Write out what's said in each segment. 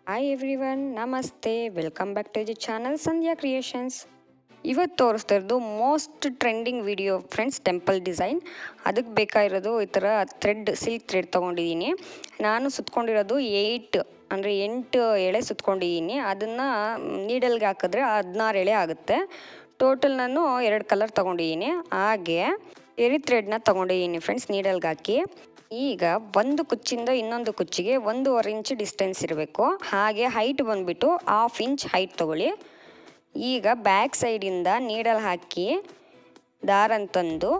Hi everyone, ನಮಸ್ತೆ. Welcome back to the channel Sandhya creations. ಇವತ್ತು ತೋರಿಸ್ತಾ ಇರೋದು most trending video friends, temple design. ಅದಕ್ಕೆ ಬೇಕಾಗಿರೋದು ಈ ಥರ ಸಿಲ್ಕ್ ಥ್ರೆಡ್ ತೊಗೊಂಡಿದ್ದೀನಿ. ನಾನು ಸುತ್ಕೊಂಡಿರೋದು 8 ಎಳೆ ಸುತ್ಕೊಂಡಿದ್ದೀನಿ. ಅದನ್ನು ನೀಡಲ್ಗೆ ಹಾಕಿದ್ರೆ 16 ಎಳೆ ಆಗುತ್ತೆ. ಟೋಟಲ್ ನಾನು 2 ಕಲರ್ ತೊಗೊಂಡಿದ್ದೀನಿ. ಹಾಗೆ ಎರಿ ಥ್ರೆಡ್ನ ತೊಗೊಂಡಿದ್ದೀನಿ ಫ್ರೆಂಡ್ಸ್, ನೀಡಲ್ಗೆ ಹಾಕಿ. ಈಗ ಒಂದು ಕುಚ್ಚಿಂದ ಇನ್ನೊಂದು ಕುಚ್ಚಿಗೆ 1.5 ಇಂಚ್ ಡಿಸ್ಟೆನ್ಸ್ ಇರಬೇಕು. ಹಾಗೆ ಹೈಟ್ ಬಂದುಬಿಟ್ಟು 1/2 ಇಂಚ್ ಹೈಟ್ ತೊಗೊಳ್ಳಿ. ಈಗ ಬ್ಯಾಕ್ ಸೈಡಿಂದ ನೀಡಲ್ ಹಾಕಿ ದಾರನ ತಂದು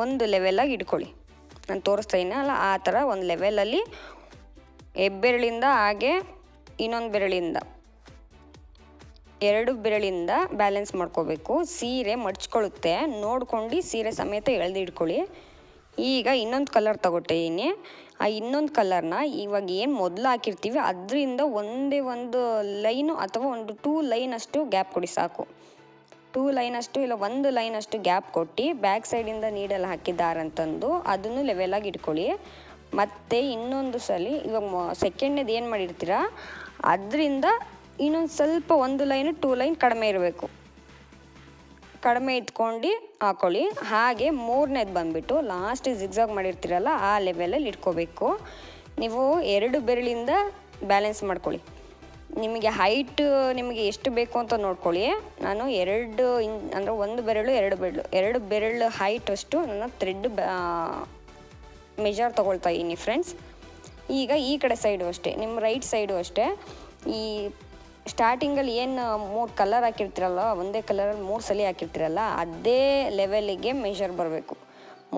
ಒಂದು ಲೆವೆಲಾಗಿ ಇಟ್ಕೊಳ್ಳಿ. ನಾನು ತೋರಿಸ್ತಾ ಇದ್ದೀನಲ್ಲ ಆ ಥರ ಒಂದು ಲೆವೆಲಲ್ಲಿ ಹೆಬ್ಬೆರಳಿಂದ ಹಾಗೆ ಇನ್ನೊಂದು ಬೆರಳಿಂದ 2 ಬೆರಳಿಂದ ಬ್ಯಾಲೆನ್ಸ್ ಮಾಡ್ಕೋಬೇಕು. ಸೀರೆ ಮಡ್ಚ್ಕೊಳ್ಳುತ್ತೆ, ನೋಡ್ಕೊಂಡು ಸೀರೆ ಸಮೇತ ಎಳೆದಿಟ್ಕೊಳ್ಳಿ. ಈಗ ಇನ್ನೊಂದು ಕಲರ್ ತಗೊಟ್ಟಿದ್ದೀನಿ. ಆ ಇನ್ನೊಂದು ಕಲರ್ನ ಇವಾಗ ಏನು ಮೊದಲು ಹಾಕಿರ್ತೀವಿ ಅದರಿಂದ ಒಂದೇ ಒಂದು ಲೈನು ಅಥವಾ ಒಂದು 2 ಲೈನ್ ಅಷ್ಟು ಗ್ಯಾಪ್ ಕೊಡಿ ಸಾಕು. 2 ಲೈನ್ ಅಷ್ಟು ಇಲ್ಲ 1 ಲೈನ್ ಅಷ್ಟು ಗ್ಯಾಪ್ ಕೊಟ್ಟು ಬ್ಯಾಕ್ ಸೈಡಿಂದ ನೀಡಲ್ ಹಾಕಿದ್ದಾರಂತಂದು ಅದನ್ನು ಲೆವೆಲಾಗಿ ಇಟ್ಕೊಳ್ಳಿ. ಮತ್ತು ಇನ್ನೊಂದು ಸಲ ಇವಾಗ ಸೆಕೆಂಡ್ನೇದು ಏನು ಮಾಡಿರ್ತೀರ ಅದರಿಂದ ಇನ್ನೊಂದು ಸ್ವಲ್ಪ 1 ಲೈನು 2 ಲೈನ್ ಕಡಿಮೆ ಇರಬೇಕು. ಕಡಿಮೆ ಇಟ್ಕೊಂಡು ಹಾಕೊಳ್ಳಿ. ಹಾಗೆ ಮೂರನೇದು ಬಂದುಬಿಟ್ಟು ಲಾಸ್ಟ್ ಜಿಗ್ಜಾಗ್ ಮಾಡಿರ್ತೀರಲ್ಲ ಆ ಲೆವೆಲಲ್ಲಿ ಇಟ್ಕೋಬೇಕು. ನೀವು 2 ಬೆರಳಿಂದ ಬ್ಯಾಲೆನ್ಸ್ ಮಾಡ್ಕೊಳ್ಳಿ. ನಿಮಗೆ ಹೈಟ್ ನಿಮಗೆ ಎಷ್ಟು ಬೇಕು ಅಂತ ನೋಡ್ಕೊಳ್ಳಿ. ನಾನು 2 ಅಂದರೆ 1 ಬೆರಳು 2 ಬೆರಳು ಹೈಟ್ ಅಷ್ಟು ನಾನು ಥ್ರೆಡ್ ಮೆಜರ್ ತೊಗೊಳ್ತಾ ಇದ್ದೀನಿ ಫ್ರೆಂಡ್ಸ್. ಈಗ ಈ ಕಡೆ ಸೈಡು ಅಷ್ಟೇ, ನಿಮ್ಮ ರೈಟ್ ಸೈಡು ಅಷ್ಟೇ. ಈ ಸ್ಟಾರ್ಟಿಂಗಲ್ಲಿ ಏನು 3 ಕಲರ್ ಹಾಕಿರ್ತೀರಲ್ಲ, ಒಂದೇ ಕಲರಲ್ಲಿ 3 ಸಲ ಹಾಕಿರ್ತೀರಲ್ಲ ಅದೇ ಲೆವೆಲಿಗೆ ಮೆಷರ್ ಬರಬೇಕು.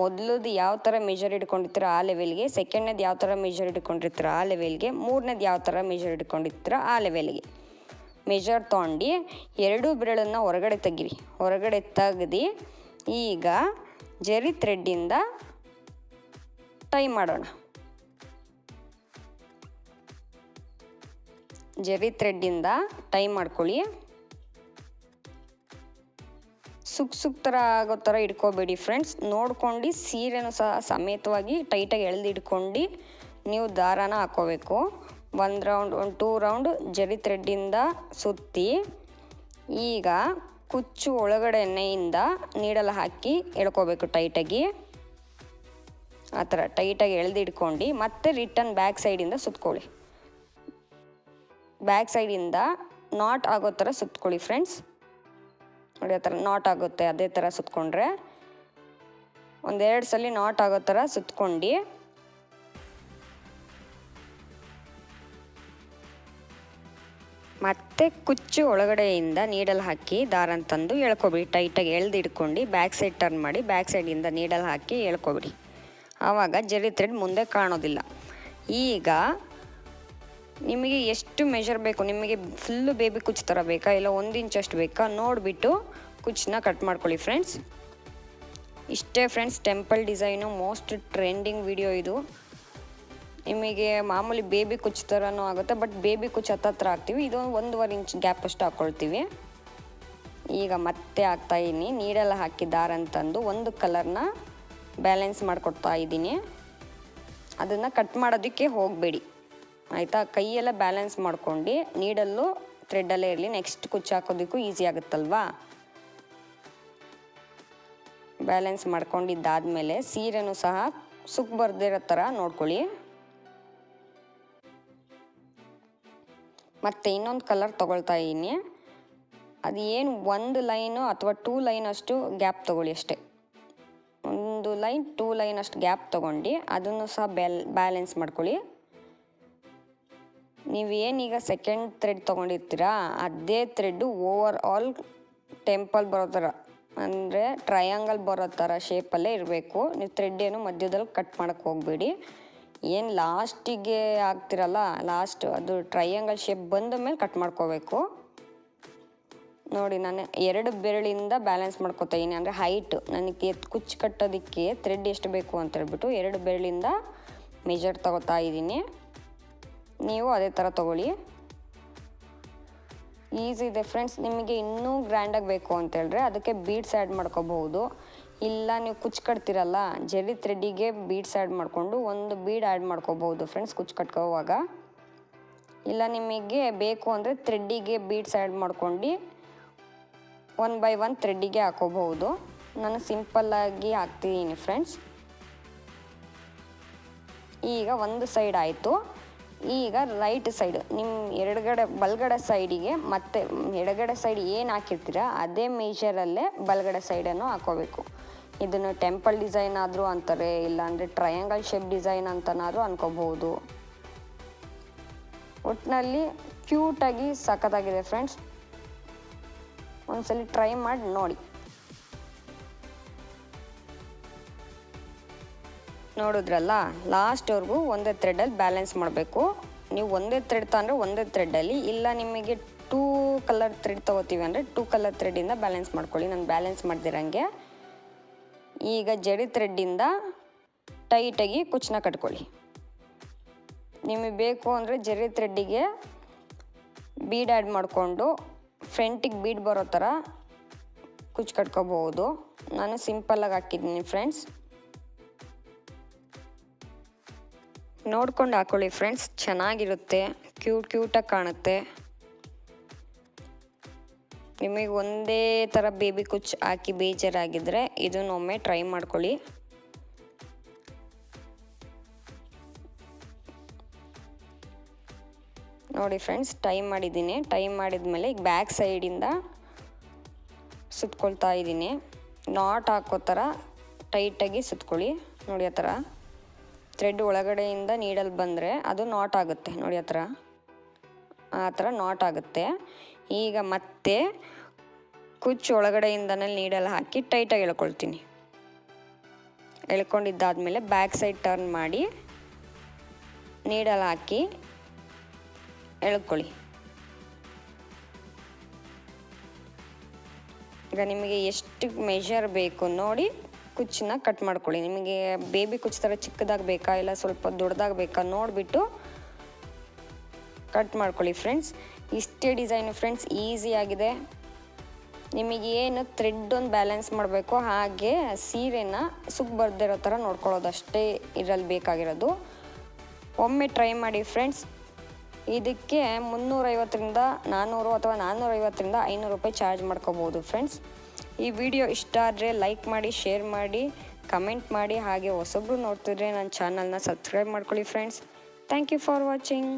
ಮೊದಲದು ಯಾವ ಥರ ಮೆಷರ್ ಇಟ್ಕೊಂಡಿರ್ತೀರ ಆ ಲೆವೆಲ್ಗೆ, ಸೆಕೆಂಡ್ನೇದು ಯಾವ ಥರ ಮೆಷರ್ ಇಟ್ಕೊಂಡಿರ್ತೀರ ಆ ಲೆವೆಲ್ಗೆ, ಮೂರನೇದು ಯಾವ ಥರ ಮೆಷರ್ ಇಟ್ಕೊಂಡಿರ್ತೀರ ಆ ಲೆವೆಲ್ಗೆ ಮೆಷರ್ ತೊಗೊಂಡು 2 ಬೆರಳನ್ನು ಹೊರಗಡೆ ತೆಗೀರಿ. ಹೊರಗಡೆ ತೆಗ್ದು ಈಗ ಜರಿ ಥ್ರೆಡ್ಡಿಂದ ಟೈ ಮಾಡೋಣ. ಜರಿ ಥ್ರೆಡ್ಡಿಂದ ಟೈ ಮಾಡ್ಕೊಳ್ಳಿ. ಸುಕ್ ಥರ ಆಗೋ ಥರ ಇಟ್ಕೋಬೇಡಿ ಫ್ರೆಂಡ್ಸ್. ನೋಡ್ಕೊಂಡು ಸೀರೆನೂ ಸಹ ಸಮೇತವಾಗಿ ಟೈಟಾಗಿ ಎಳೆದಿಟ್ಕೊಂಡು ನೀವು ದಾರಾನ ಹಾಕೋಬೇಕು. 1 ರೌಂಡ್ 2 ರೌಂಡ್ ಜರಿ ಥ್ರೆಡ್ಡಿಂದ ಸುತ್ತಿ ಈಗ ಕುಚ್ಚು ಒಳಗಡೆಯಿಂದ ನೀಡಲ್ ಹಾಕಿ ಎಳ್ಕೋಬೇಕು ಟೈಟಾಗಿ. ಆ ಥರ ಟೈಟಾಗಿ ಎಳೆದಿಟ್ಕೊಂಡು ಮತ್ತೆ ರಿಟರ್ನ್ ಬ್ಯಾಕ್ ಸೈಡಿಂದ ಸುತ್ಕೊಳ್ಳಿ. ಬ್ಯಾಕ್ ಸೈಡಿಂದ ನಾಟ್ ಆಗೋ ಥರ ಸುತ್ಕೊಳ್ಳಿ ಫ್ರೆಂಡ್ಸ್. ನೋಡಿ ಆ ಥರ ನಾಟ್ ಆಗುತ್ತೆ. ಅದೇ ಥರ ಸುತ್ಕೊಂಡ್ರೆ 1-2 ಸಲ ನಾಟ್ ಆಗೋ ಥರ ಸುತ್ಕೊಂಡು ಮತ್ತೆ ಕುಚ್ಚು ಒಳಗಡೆಯಿಂದ ನೀಡಲ್ ಹಾಕಿ ದಾರನ ತಂದು ಎಳ್ಕೊಬಿಡಿ. ಟೈಟಾಗಿ ಎಳೆದಿಟ್ಕೊಂಡು ಬ್ಯಾಕ್ ಸೈಡ್ ಟರ್ನ್ ಮಾಡಿ ಬ್ಯಾಕ್ ಸೈಡಿಂದ ನೀಡಲ್ ಹಾಕಿ ಎಳ್ಕೊಬಿಡಿ. ಆವಾಗ ಜರಿ ಥ್ರೆಡ್ ಮುಂದೆ ಕಾಣೋದಿಲ್ಲ. ಈಗ ನಿಮಗೆ ಎಷ್ಟು ಮೆಷರ್ ಬೇಕು, ನಿಮಗೆ ಫುಲ್ಲು ಬೇಬಿ ಕುಚ್ಚು ಥರ ಬೇಕಾ ಇಲ್ಲ 1 ಇಂಚಷ್ಟು ಬೇಕಾ ನೋಡಿಬಿಟ್ಟು ಕುಚ್ಚನ್ನ ಕಟ್ ಮಾಡ್ಕೊಳ್ಳಿ ಫ್ರೆಂಡ್ಸ್. ಇಷ್ಟೇ friends, temple design most trending video ಇದು. ನಿಮಗೆ ಮಾಮೂಲಿ ಬೇಬಿ ಕುಚ್ಚು ಥರನೂ ಆಗುತ್ತೆ, ಬಟ್ ಬೇಬಿ ಕುಚ್ಚು ಹತ್ತತ್ರ ಹಾಕ್ತೀವಿ. ಇದು 1.5 ಇಂಚ್ ಗ್ಯಾಪ್ ಅಷ್ಟು ಹಾಕ್ಕೊಳ್ತೀವಿ. ಈಗ ಮತ್ತೆ ಹಾಕ್ತಾಯಿದ್ದೀನಿ. ನೀಡಲ್ ಹಾಕಿ ದಾರಂತಂದು ಒಂದು ಕಲರ್ನ ಬ್ಯಾಲೆನ್ಸ್ ಮಾಡಿಕೊಡ್ತಾ ಇದ್ದೀನಿ. ಅದನ್ನು ಕಟ್ ಮಾಡೋದಕ್ಕೆ ಹೋಗಬೇಡಿ ಆಯಿತಾ. ಕೈಯೆಲ್ಲ ಬ್ಯಾಲೆನ್ಸ್ ಮಾಡ್ಕೊಂಡು ನೀಡಲ್ಲು ಥ್ರೆಡ್ಡಲ್ಲೇ ಇರಲಿ. ನೆಕ್ಸ್ಟ್ ಕುಚ್ಚು ಹಾಕೋದಕ್ಕೂ ಈಸಿ ಆಗುತ್ತಲ್ವಾ. ಬ್ಯಾಲೆನ್ಸ್ ಮಾಡ್ಕೊಂಡಿದ್ದಾದಮೇಲೆ ಸೀರೆನೂ ಸಹ ಸುಕ್ ಬರ್ದಿರೋ ಥರ ನೋಡ್ಕೊಳ್ಳಿ. ಮತ್ತು ಇನ್ನೊಂದು ಕಲರ್ ತೊಗೊಳ್ತಾ ಇದ್ದೀನಿ. ಅದು ಏನು 1 ಲೈನು ಅಥವಾ 2 ಲೈನ್ ಅಷ್ಟು ಗ್ಯಾಪ್ ತೊಗೊಳ್ಳಿ ಅಷ್ಟೇ. 1 ಲೈನ್ 2 ಲೈನ್ ಅಷ್ಟು ಗ್ಯಾಪ್ ತೊಗೊಂಡು ಅದನ್ನು ಸಹ ಬ್ಯಾಲೆನ್ಸ್ ಮಾಡ್ಕೊಳ್ಳಿ. ನೀವೇನೀಗ ಸೆಕೆಂಡ್ ಥ್ರೆಡ್ ತೊಗೊಂಡಿರ್ತೀರಾ ಅದೇ ಥ್ರೆಡ್ಡು ಓವರ್ ಆಲ್ ಟೆಂಪಲ್ ಬರೋ ಥರ ಅಂದರೆ ಟ್ರಯಾಂಗಲ್ ಬರೋ ಥರ ಶೇಪಲ್ಲೇ ಇರಬೇಕು. ನೀವು ಥ್ರೆಡ್ ಏನು ಮಧ್ಯದಲ್ಲಿ ಕಟ್ ಮಾಡೋಕ್ಕೆ ಹೋಗಬೇಡಿ. ಏನು ಲಾಸ್ಟಿಗೆ ಹಾಕ್ತಿರಲ್ಲ ಲಾಸ್ಟ್ ಅದು ಟ್ರಯಾಂಗಲ್ ಶೇಪ್ ಬಂದ ಮೇಲೆ ಕಟ್ ಮಾಡ್ಕೋಬೇಕು. ನೋಡಿ ನಾನು 2 ಬೆರಳಿಂದ ಬ್ಯಾಲೆನ್ಸ್ ಮಾಡ್ಕೋತಾ ಇದ್ದೀನಿ. ಅಂದರೆ ಹೈಟ್ ನನಗೆ ಕುಚ್ಚು ಕಟ್ಟೋದಕ್ಕೆ ಥ್ರೆಡ್ ಎಷ್ಟು ಬೇಕು ಅಂತ ಹೇಳ್ಬಿಟ್ಟು 2 ಬೆರಳಿಂದ ಮೆಜರ್ ತಗೋತಾ ಇದ್ದೀನಿ. ನೀವು ಅದೇ ಥರ ತೊಗೊಳ್ಳಿ. ಈಸಿ ಇದೆ ಫ್ರೆಂಡ್ಸ್. ನಿಮಗೆ ಇನ್ನೂ ಗ್ರ್ಯಾಂಡಾಗಿ ಬೇಕು ಅಂತ ಹೇಳಿದ್ರೆ ಅದಕ್ಕೆ ಬೀಡ್ಸ್ ಆ್ಯಡ್ ಮಾಡ್ಕೋಬಹುದು. ಇಲ್ಲ ನೀವು ಕುಚ್ಚು ಕಟ್ತಿರಲ್ಲ ಜರಿ ಥ್ರೆಡ್ಡಿಗೆ ಬೀಡ್ಸ್ ಆ್ಯಡ್ ಮಾಡಿಕೊಂಡು ಒಂದು ಬೀಡ್ ಆ್ಯಡ್ ಮಾಡ್ಕೋಬಹುದು ಫ್ರೆಂಡ್ಸ್ ಕುಚ್ಚು ಕಟ್ಕೋವಾಗ. ಇಲ್ಲ ನಿಮಗೆ ಬೇಕು ಅಂದರೆ ಥ್ರೆಡ್ಡಿಗೆ ಬೀಡ್ಸ್ ಆ್ಯಡ್ ಮಾಡ್ಕೊಂಡು 1 by 1 ಥ್ರೆಡ್ಡಿಗೆ ಹಾಕೋಬಹುದು. ನಾನು ಸಿಂಪಲ್ಲಾಗಿ ಹಾಕ್ತಿದ್ದೀನಿ ಫ್ರೆಂಡ್ಸ್. ಈಗ ಒಂದು ಸೈಡ್ ಆಯಿತು. ಈಗ ರೈಟ್ ಸೈಡ್ ನಿಮ್ಮ ಬಲಗಡೆ ಸೈಡಿಗೆ ಮತ್ತು ಎಡಗಡೆ ಸೈಡ್ ಏನು ಹಾಕಿರ್ತೀರ ಅದೇ ಮೇಜರಲ್ಲೇ ಬಲಗಡೆ ಸೈಡನ್ನು ಹಾಕೋಬೇಕು. ಇದನ್ನು ಟೆಂಪಲ್ ಡಿಸೈನ್ ಆದರೂ ಅಂತಾರೆ, ಇಲ್ಲಾಂದರೆ ಟ್ರಯಾಂಗಲ್ ಶೇಪ್ ಡಿಸೈನ್ ಅಂತನಾದರೂ ಅನ್ಕೋಬಹುದು. ಒಟ್ಟಿನಲ್ಲಿ ಕ್ಯೂಟಾಗಿ ಸಖತ್ತಾಗಿದೆ ಫ್ರೆಂಡ್ಸ್. ಒಂದ್ಸಲಿ ಟ್ರೈ ಮಾಡಿ ನೋಡಿ. ನೋಡಿದ್ರಲ್ಲ, ಲಾಸ್ಟ್ವರೆಗೂ ಒಂದೇ ಥ್ರೆಡ್ಡಲ್ಲಿ ಬ್ಯಾಲೆನ್ಸ್ ಮಾಡಬೇಕು. ನೀವು ಒಂದೇ ಥ್ರೆಡ್ ತಗೊಂಡ್ರೆ ಒಂದೇ ಥ್ರೆಡ್ಡಲ್ಲಿ, ಇಲ್ಲ ನಿಮಗೆ 2 ಕಲರ್ ಥ್ರೆಡ್ ತೊಗೋತೀವಿ ಅಂದರೆ 2 ಕಲರ್ ಥ್ರೆಡ್ಡಿಂದ ಬ್ಯಾಲೆನ್ಸ್ ಮಾಡ್ಕೊಳ್ಳಿ. ನಾನು ಬ್ಯಾಲೆನ್ಸ್ ಮಾಡ್ದಿರಂಗೆ ಈಗ ಜರಿ ಥ್ರೆಡ್ಡಿಂದ ಟೈಟಾಗಿ ಕುಚ್ಚನ್ನ ಕಟ್ಕೊಳ್ಳಿ. ನಿಮಗೆ ಬೇಕು ಅಂದರೆ ಜರಿ ಥ್ರೆಡ್ಡಿಗೆ ಬೀಡ್ ಆ್ಯಡ್ ಮಾಡಿಕೊಂಡು ಫ್ರಂಟಿಗೆ ಬೀಡ್ ಬರೋ ಥರ ಕುಚ್ಚು ಕಟ್ಕೋಬಹುದು. ನಾನು ಸಿಂಪಲ್ಲಾಗಿ ಹಾಕಿದ್ದೀನಿ ಫ್ರೆಂಡ್ಸ್. ನೋಡ್ಕೊಂಡು ಹಾಕೊಳ್ಳಿ ಫ್ರೆಂಡ್ಸ್, ಚೆನ್ನಾಗಿರುತ್ತೆ, ಕ್ಯೂಟಾಗಿ ಕಾಣುತ್ತೆ. ನಿಮಗೆ ಒಂದೇ ಥರ ಬೇಬಿ ಕುಚ್ಚು ಹಾಕಿ ಬೇಜಾರಾಗಿದ್ದರೆ ಇದನ್ನೊಮ್ಮೆ ಟ್ರೈ ಮಾಡ್ಕೊಳ್ಳಿ. ನೋಡಿ ಫ್ರೆಂಡ್ಸ್, ಟೈ ಮಾಡಿದ್ದೀನಿ. ಟೈ ಮಾಡಿದ್ಮೇಲೆ ಈಗ ಬ್ಯಾಕ್ ಸೈಡಿಂದ ಸುತ್ಕೊಳ್ತಾ ಇದ್ದೀನಿ. ನಾಟ್ ಹಾಕೋ ಥರ ಟೈಟಾಗಿ ಸುತ್ಕೊಳ್ಳಿ. ನೋಡಿ ಆ ಥರ ಥ್ರೆಡ್ ಒಳಗಡೆಯಿಂದ ನೀಡಲ್ ಬಂದರೆ ಅದು ನಾಟ್ ಆಗುತ್ತೆ. ನೋಡಿ ಆ ಥರ ನಾಟ್ ಆಗುತ್ತೆ. ಈಗ ಮತ್ತೆ ಕುಚ್ಚು ಒಳಗಡೆಯಿಂದನೇ ನೀಡಲ್ ಹಾಕಿ ಟೈಟಾಗಿ ಎಳ್ಕೊಳ್ತೀನಿ. ಎಳ್ಕೊಂಡಿದ್ದಾದಮೇಲೆ ಬ್ಯಾಕ್ ಸೈಡ್ ಟರ್ನ್ ಮಾಡಿ ನೀಡಲ್ ಹಾಕಿ ಎಳ್ಕೊಳ್ಳಿ. ಈಗ ನಿಮಗೆ ಎಷ್ಟು ಮೆಷರ್ ಬೇಕು ನೋಡಿ ಕುಚ್ಚನ್ನ ಕಟ್ ಮಾಡ್ಕೊಳ್ಳಿ. ನಿಮಗೆ ಬೇಬಿ ಕುಚ್ಚು ಥರ ಚಿಕ್ಕದಾಗಿ ಬೇಕಾ ಇಲ್ಲ ಸ್ವಲ್ಪ ದೊಡ್ಡದಾಗಿ ಬೇಕಾ ನೋಡಿಬಿಟ್ಟು ಕಟ್ ಮಾಡ್ಕೊಳ್ಳಿ ಫ್ರೆಂಡ್ಸ್. ಇಷ್ಟೇ ಡಿಸೈನು ಫ್ರೆಂಡ್ಸ್, ಈಸಿಯಾಗಿದೆ. ನಿಮಗೆ ಏನು ಥ್ರೆಡ್ ಒಂದು ಬ್ಯಾಲೆನ್ಸ್ ಮಾಡಬೇಕು, ಹಾಗೆ ಸೀರೆನ ಸುಕ್ ಬರ್ದಿರೋ ಥರ ನೋಡ್ಕೊಳ್ಳೋದಷ್ಟೇ ಇದರಲ್ಲಿ ಬೇಕಾಗಿರೋದು. ಒಮ್ಮೆ ಟ್ರೈ ಮಾಡಿ ಫ್ರೆಂಡ್ಸ್. ಇದಕ್ಕೆ 350ರಿಂದ 400 ಅಥವಾ 450ರಿಂದ 500 ರೂಪಾಯಿ ಚಾರ್ಜ್ ಮಾಡ್ಕೋಬೋದು ಫ್ರೆಂಡ್ಸ್. ಈ ವಿಡಿಯೋ ಇಷ್ಟ ಆದರೆ ಲೈಕ್ ಮಾಡಿ, ಶೇರ್ ಮಾಡಿ, ಕಮೆಂಟ್ ಮಾಡಿ. ಹಾಗೆ ಹೊಸಬ್ರು ನೋಡ್ತಿದ್ರೆ ನನ್ನ ಚಾನಲ್ನ ಸಬ್ಸ್ಕ್ರೈಬ್ ಮಾಡ್ಕೊಳ್ಳಿ friends. Thank you for watching.